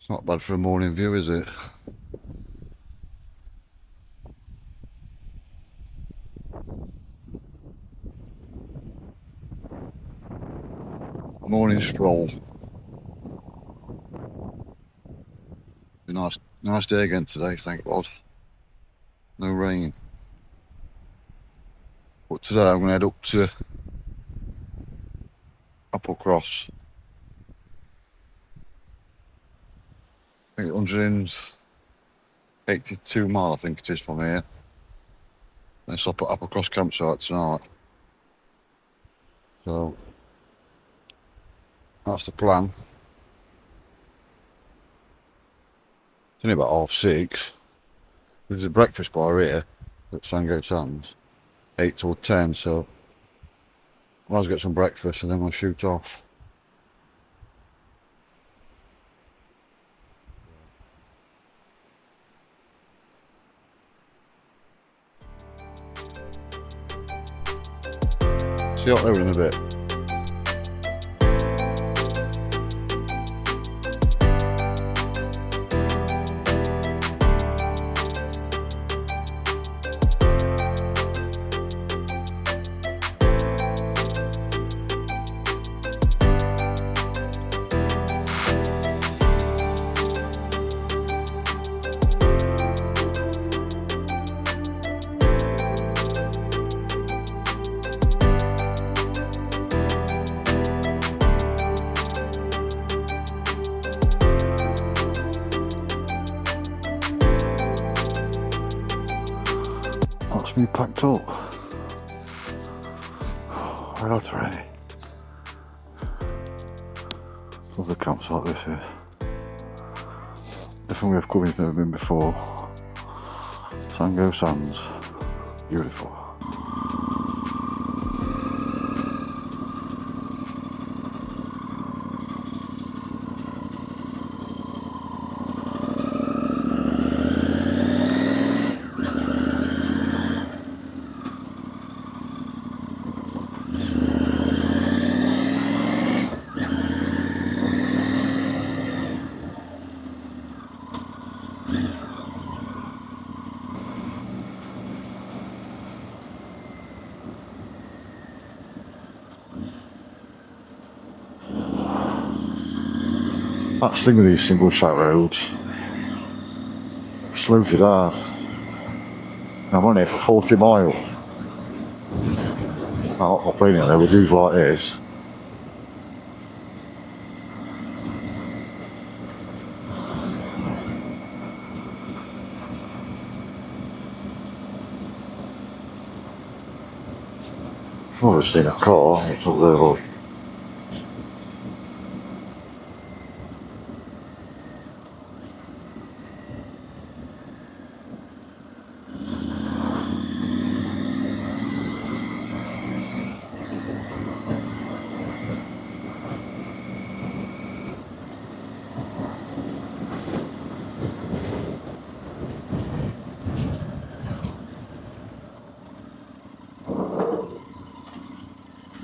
Not bad for a morning view, is it? Morning stroll. Be nice day again today, thank God. No rain. But today I'm gonna head up to Applecross. I think 182 mile, I think it is from here. Then stop at Applecross campsite tonight. So that's the plan. It's only about 6:30. There's a breakfast bar here at Sango Sands, 8 till 10, so I might as well get some breakfast and then I'll shoot off. See you out there in a bit. That's me packed up. Right out already. Lovely campsite this is. Definitely worth coming if you've never been before. Sango Sands. Beautiful. That's the thing with these single track roads. Slows you down. I'm on here for 40 miles. I'm not playing it there with views like this. I've never seen a car. It's up there, look.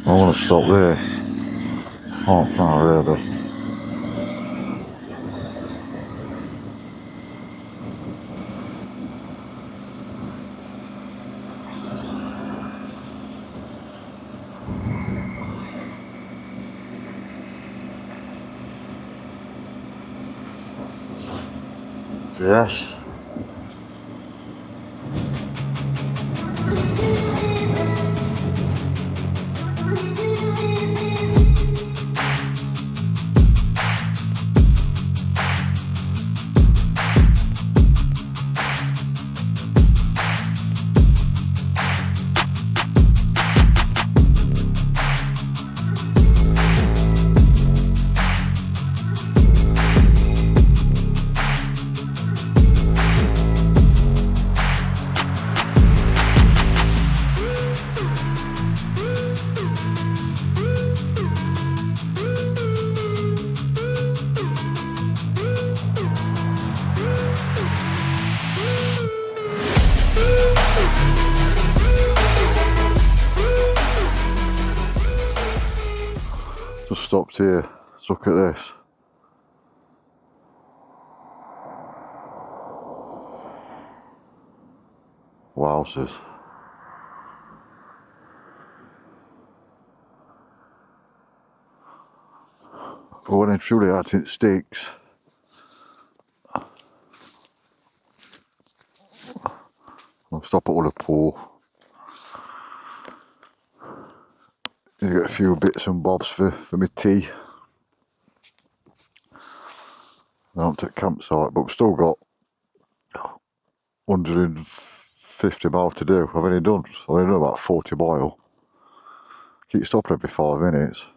I want to stop there. Can't find really. Yes. Just stopped here, look at this. Wowzers. But when it's really hard, it sticks. I'll stop at all the pool. You get a few bits and bobs for my tea. Then up to the campsite, but we've still got 150 miles to do. I've only done about 40 miles. Keep stopping every 5 minutes.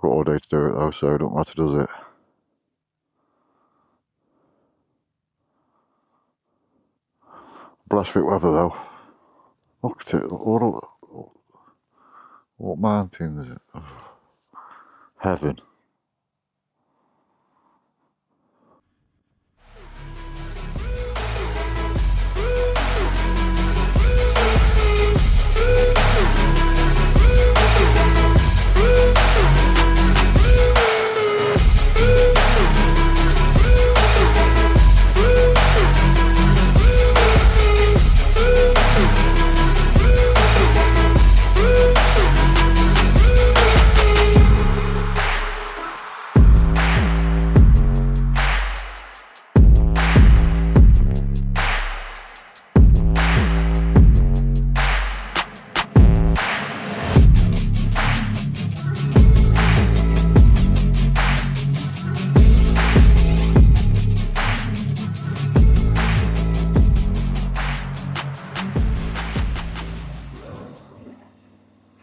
Got all day to do it though, so it don't matter, does it? Blessed bit weather though. Look at it. What mountains? Heaven.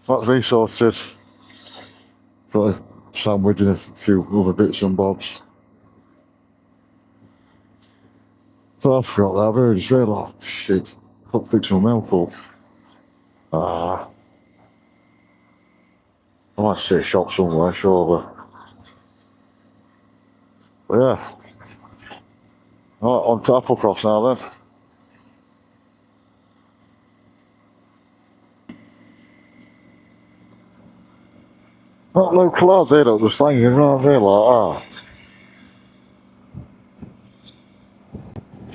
That's me sorted. Got a sandwich and a few other bits and bobs. So I forgot that. I've already just realised, shit, got to fix my milk up. I might see a shop somewhere, surely. But yeah. Alright, on to Applecross now then. That local lad there that was hanging around there like that.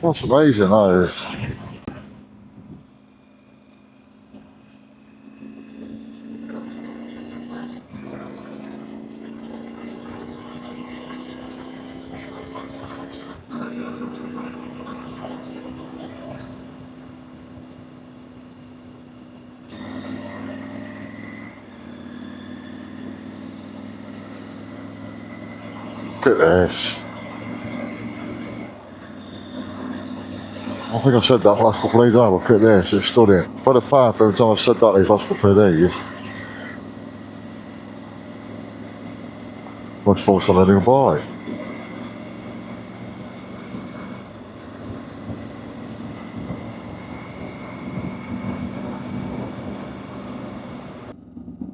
That's amazing, that is. Look at this. I think I said that last couple of days. Look at this, it's stunning. I've had a fire for every time I've said that these last couple of days. Much fun to letting it by.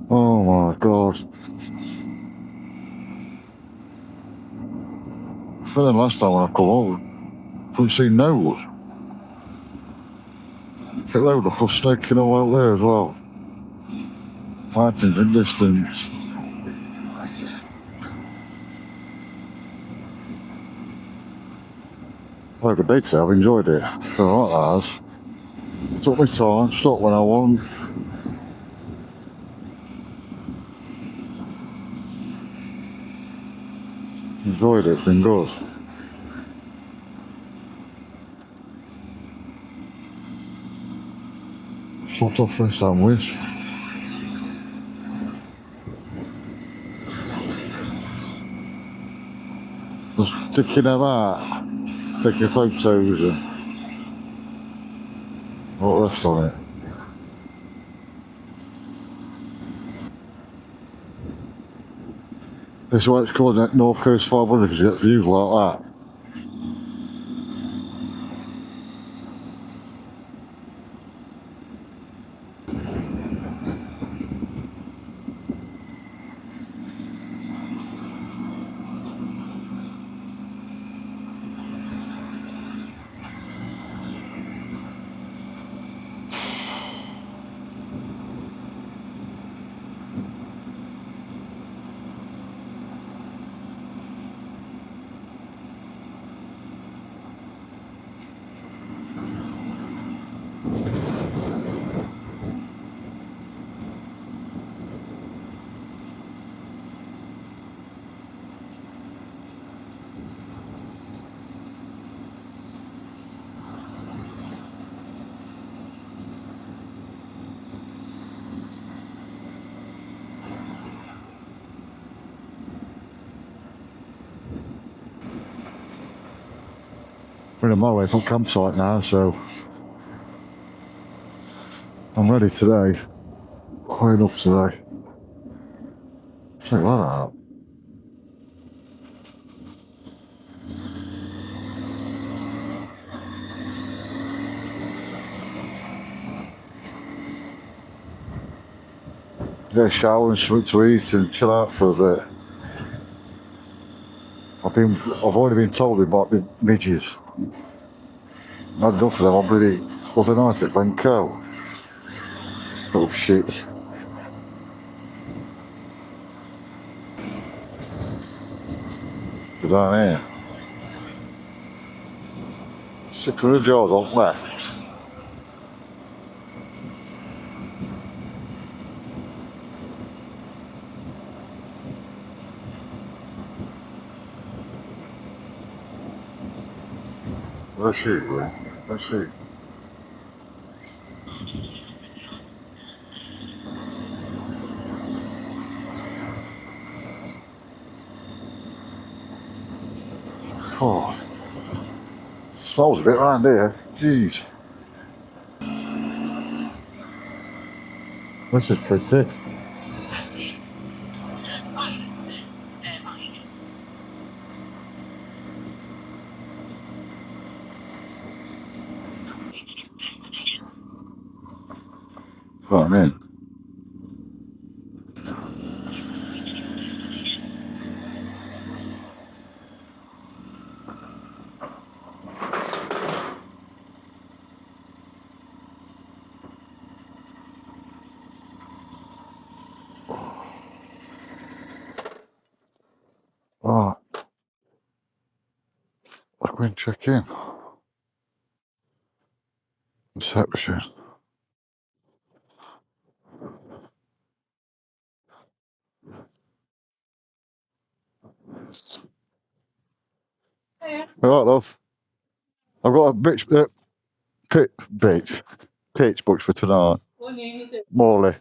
Oh my god. But then last time when I come home, couldn't see no one. Look at that, the full snaking all out there as well. Mountains in distance. Had a good day today, I've enjoyed it. Alright, that has. Took my time, stopped when I want. Enjoyed it, been good. Shut off for a sandwich. Just sticking them out, taking photos and all the rest on it. This is why it's called that North Coast 500, because you get views like that. We're in a mile away from campsite now, so I'm ready today. Quite enough today. Something like that. Get a shower and something to eat and chill out for a bit. I've already been told about the midges. Not enough of them. I'm bloody other night at Glencoe. Oh shit. Go down here. 600 yards on left. Let's see, bro. Let's see. Oh, smells a bit round here. Jeez. This is pretty. What I mean. Right. I'll go and check in. Reception. Right, love. I've got a pitch booked for tonight. What name is it? Morley.